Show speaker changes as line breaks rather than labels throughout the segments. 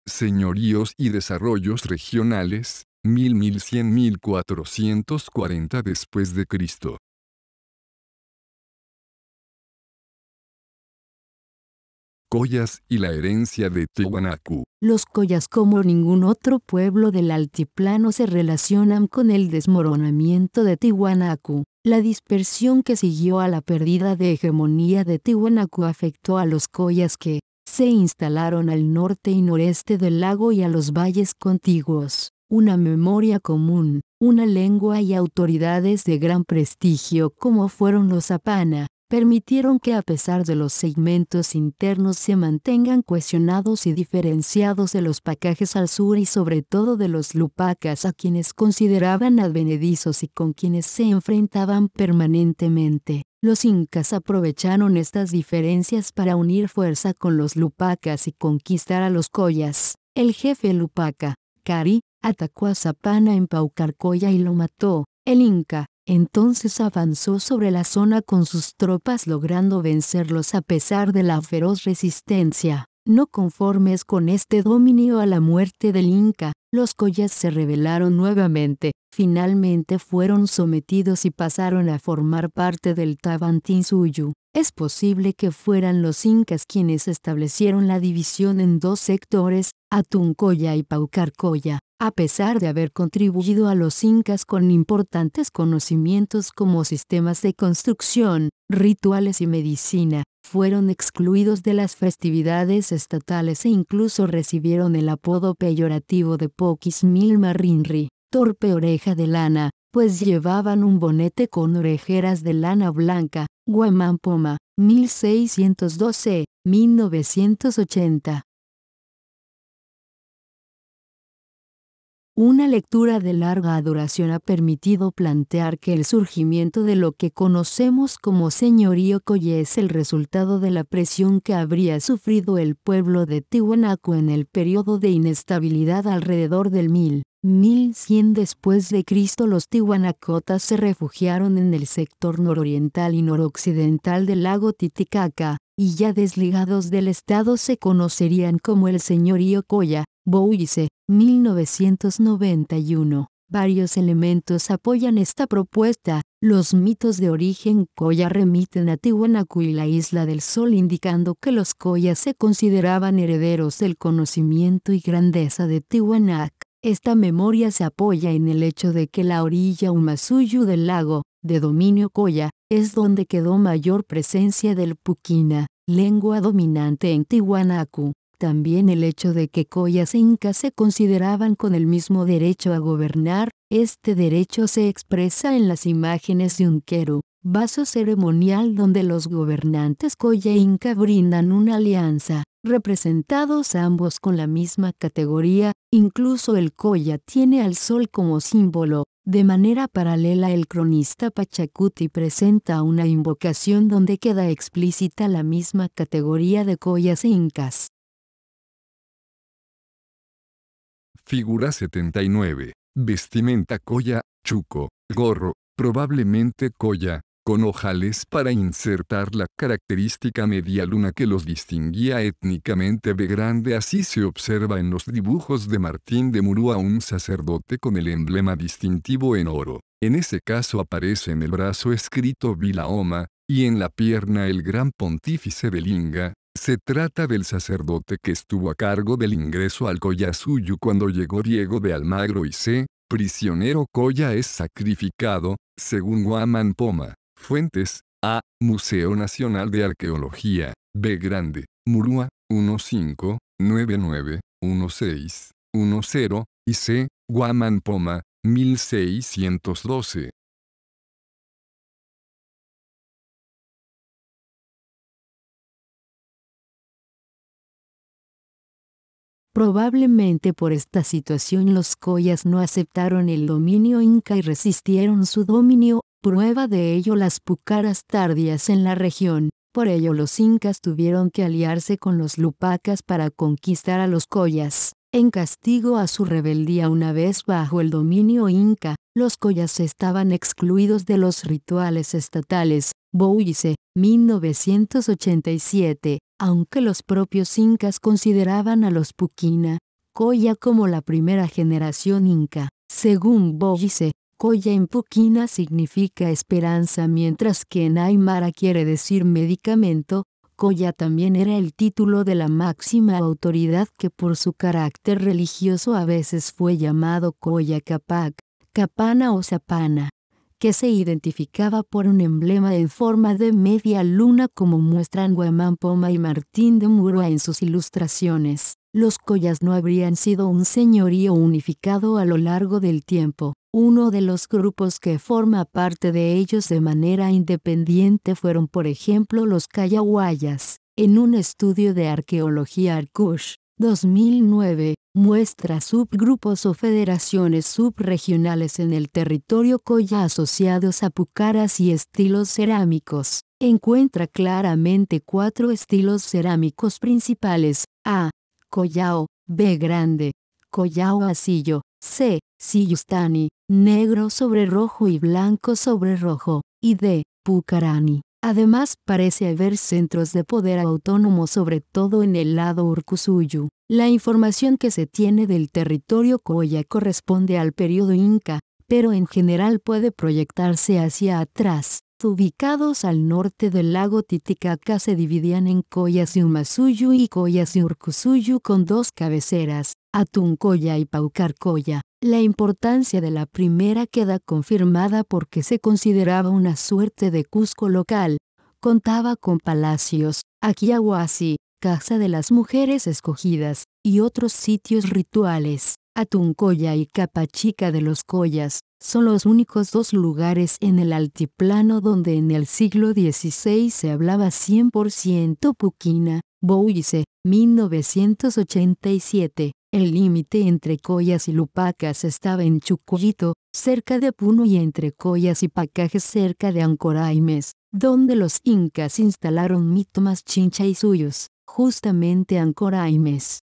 Señoríos y desarrollos regionales, 1100-1440 después de Cristo. Collas y la herencia de Tiwanaku.
Los collas, como ningún otro pueblo del altiplano, se relacionan con el desmoronamiento de Tiwanaku. La dispersión que siguió a la pérdida de hegemonía de Tiwanaku afectó a los collas, que se instalaron al norte y noreste del lago y a los valles contiguos. Una memoria común, una lengua y autoridades de gran prestigio como fueron los Zapana, permitieron que, a pesar de los segmentos internos, se mantengan cohesionados y diferenciados de los pacajes al sur y sobre todo de los lupacas, a quienes consideraban advenedizos y con quienes se enfrentaban permanentemente. Los incas aprovecharon estas diferencias para unir fuerza con los lupacas y conquistar a los collas. El jefe lupaca, Cari, atacó a Zapana en Paucarcolla y lo mató. El inca entonces avanzó sobre la zona con sus tropas, logrando vencerlos a pesar de la feroz resistencia. No conformes con este dominio a la muerte del inca, los collas se rebelaron nuevamente. Finalmente fueron sometidos y pasaron a formar parte del Tawantinsuyu. Es posible que fueran los incas quienes establecieron la división en dos sectores, Atuncoya y Paucarcolla. A pesar de haber contribuido a los incas con importantes conocimientos como sistemas de construcción, rituales y medicina, fueron excluidos de las festividades estatales e incluso recibieron el apodo peyorativo de Poquismilmarinri, torpe oreja de lana, pues llevaban un bonete con orejeras de lana blanca. Guamampoma, 1612-1980. Una lectura de larga duración ha permitido plantear que el surgimiento de lo que conocemos como señorío Colla es el resultado de la presión que habría sufrido el pueblo de Tiwanaku en el periodo de inestabilidad alrededor del 1100 después de Cristo. Los tiwanacotas se refugiaron en el sector nororiental y noroccidental del lago Titicaca, y ya desligados del estado se conocerían como el señorío Colla. Boise, 1991. Varios elementos apoyan esta propuesta. Los mitos de origen Colla remiten a Tiwanaku y la Isla del Sol, indicando que los collas se consideraban herederos del conocimiento y grandeza de Tiwanaku. Esta memoria se apoya en el hecho de que la orilla Umasuyu del lago, de dominio Colla, es donde quedó mayor presencia del puquina, lengua dominante en Tiwanaku. También el hecho de que collas e incas se consideraban con el mismo derecho a gobernar. Este derecho se expresa en las imágenes de un queru, vaso ceremonial donde los gobernantes Colla e inca brindan una alianza, representados ambos con la misma categoría. Incluso el Colla tiene al sol como símbolo. De manera paralela, el cronista Pachacuti presenta una invocación donde queda explícita la misma categoría de collas e incas.
Figura 79. Vestimenta Colla, chuco, gorro, probablemente Colla, con ojales para insertar la característica media luna que los distinguía étnicamente. B grande. Así se observa en los dibujos de Martín de Murúa un sacerdote con el emblema distintivo en oro. En ese caso aparece en el brazo escrito Vilaoma, y en la pierna el gran pontífice Belinga. Se trata del sacerdote que estuvo a cargo del ingreso al Collasuyu cuando llegó Diego de Almagro y prisionero Colla es sacrificado, según Guamampoma. Fuentes: A. Museo Nacional de Arqueología, B grande, Murúa, 1599-16-10, y C. Guamampoma, 1612.
Probablemente por esta situación los collas no aceptaron el dominio inca y resistieron su dominio. Prueba de ello las pucaras tardías en la región. Por ello los incas tuvieron que aliarse con los lupacas para conquistar a los collas. En castigo a su rebeldía una vez bajo el dominio inca, los collas estaban excluidos de los rituales estatales. Boise, 1987. Aunque los propios incas consideraban a los puquina, Coya como la primera generación inca. Según Boyce, Coya en Puquina significa esperanza, mientras que en Aymara quiere decir medicamento. Coya también era el título de la máxima autoridad que por su carácter religioso a veces fue llamado Coya Capac, Capana o Zapana, que se identificaba por un emblema en forma de media luna como muestran Guamán Poma y Martín de Murua en sus ilustraciones. Los Coyas no habrían sido un señorío unificado a lo largo del tiempo. Uno de los grupos que forma parte de ellos de manera independiente fueron por ejemplo los Cayaguayas. En un estudio de arqueología Arcush, 2009, muestra subgrupos o federaciones subregionales en el territorio Coya asociados a pucaras y estilos cerámicos. Encuentra claramente 4 estilos cerámicos principales: A. Collao, B. Grande, Collao Asillo, C. Sillustani, negro sobre rojo y blanco sobre rojo, y D. Pucarani. Además parece haber centros de poder autónomos sobre todo en el lado Urcusuyu. La información que se tiene del territorio Coya corresponde al periodo Inca, pero en general puede proyectarse hacia atrás. Ubicados al norte del lago Titicaca se dividían en Coyas de Umasuyu y Coyas de Urcusuyu con 2 cabeceras, Atuncoya y Paucarcoya. La importancia de la primera queda confirmada porque se consideraba una suerte de Cusco local. Contaba con palacios, Aquiahuasi, casa de las mujeres escogidas, y otros sitios rituales. Atuncoya y Capachica de los Coyas son los únicos 2 lugares en el altiplano donde en el siglo XVI se hablaba 100% puquina. Boyce, 1987. El límite entre Coyas y Lupacas estaba en Chucuito, cerca de Puno, y entre Coyas y Pacajes cerca de Ancoraimes, donde los incas instalaron mitomas Chincha y suyos. Justamente Ancoraimes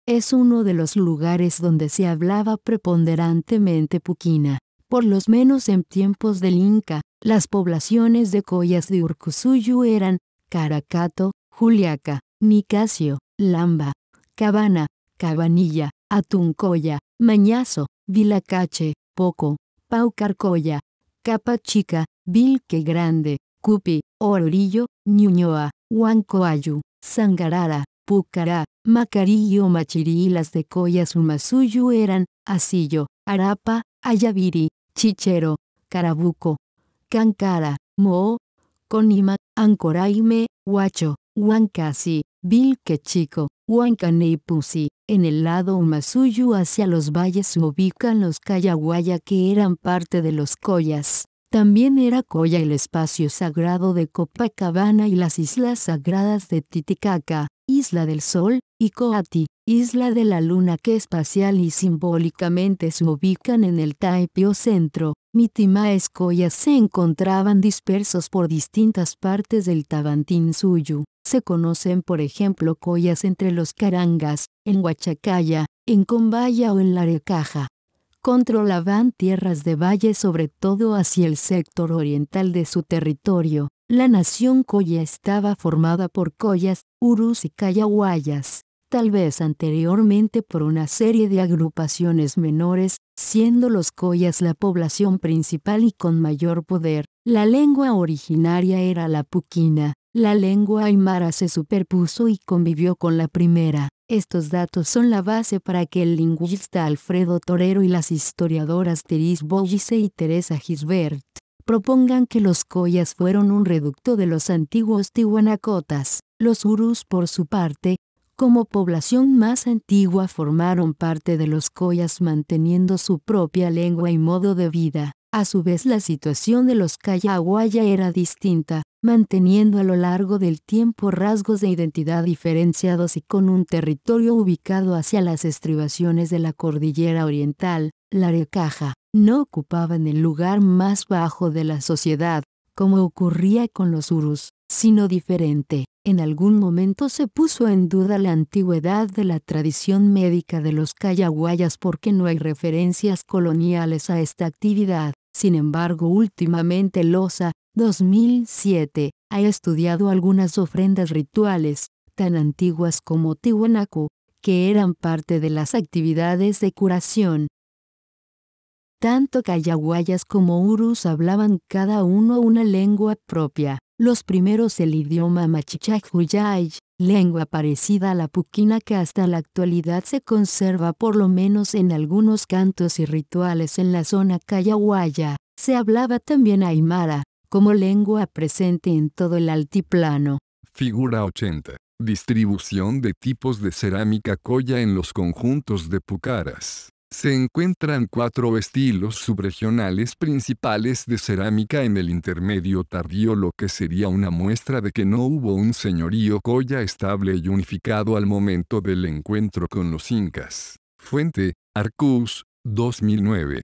es uno de los lugares donde se hablaba preponderantemente puquina. Por lo menos en tiempos del Inca, las poblaciones de Coyas de Urcusuyu eran Caracato, Juliaca, Nicasio, Lamba, Cabana, Cabanilla, Atuncoya, Mañazo, Vilacache, Poco, Paucarcoya, Capachica, Vilque Grande, Cupi, Ororillo, Ñuñoa, Huancoayu, Sangarara, Pucará, Macarillo, Machirí. Y las de Coyas Umasuyu eran Asillo, Arapa, Ayaviri, Chichero, Carabuco, Cancara, Moo, Conima, Ancoraime, Huacho, Huancasi, Vilque Chico, Huancaneipusi. En el lado Umasuyu hacia los valles se ubican los Cayaguaya, que eran parte de los Coyas. También era Coya el espacio sagrado de Copacabana y las islas sagradas de Titicaca, Isla del Sol, y Coati, Isla de la Luna, que espacial y simbólicamente se ubican en el Taipio Centro. Mitimaes Coyas se encontraban dispersos por distintas partes del Tavantinsuyu. Se conocen por ejemplo Coyas entre los Carangas, en Huachacaya, en Combaya o en Larecaja. Controlaban tierras de valle, sobre todo hacia el sector oriental de su territorio. La nación Coya estaba formada por Coyas, Urus y Cayaguayas, tal vez anteriormente por una serie de agrupaciones menores, siendo los Coyas la población principal y con mayor poder. La lengua originaria era la puquina. La lengua aymara se superpuso y convivió con la primera. Estos datos son la base para que el lingüista Alfredo Torero y las historiadoras Teris Boyce y Teresa Gisbert propongan que los Coyas fueron un reducto de los antiguos tihuanacotas. Los Urus, por su parte, como población más antigua, formaron parte de los Coyas manteniendo su propia lengua y modo de vida. A su vez, la situación de los Cayaguaya era distinta, manteniendo a lo largo del tiempo rasgos de identidad diferenciados y con un territorio ubicado hacia las estribaciones de la cordillera oriental. Larecaja no ocupaban el lugar más bajo de la sociedad, como ocurría con los Urus, sino diferente. En algún momento se puso en duda la antigüedad de la tradición médica de los Cayaguayas porque no hay referencias coloniales a esta actividad. Sin embargo, últimamente Loza, 2007, ha estudiado algunas ofrendas rituales, tan antiguas como Tiwanaku, que eran parte de las actividades de curación. Tanto Cayaguayas como Urus hablaban cada uno una lengua propia. Los primeros el idioma Machichajuyay, lengua parecida a la puquina que hasta la actualidad se conserva por lo menos en algunos cantos y rituales en la zona Cayaguaya. Se hablaba también aymara, como lengua presente en todo el altiplano.
Figura 80. Distribución de tipos de cerámica colla en los conjuntos de pucaras. Se encuentran 4 estilos subregionales principales de cerámica en el intermedio tardío, lo que sería una muestra de que no hubo un señorío colla estable y unificado al momento del encuentro con los incas. Fuente, Arcús, 2009.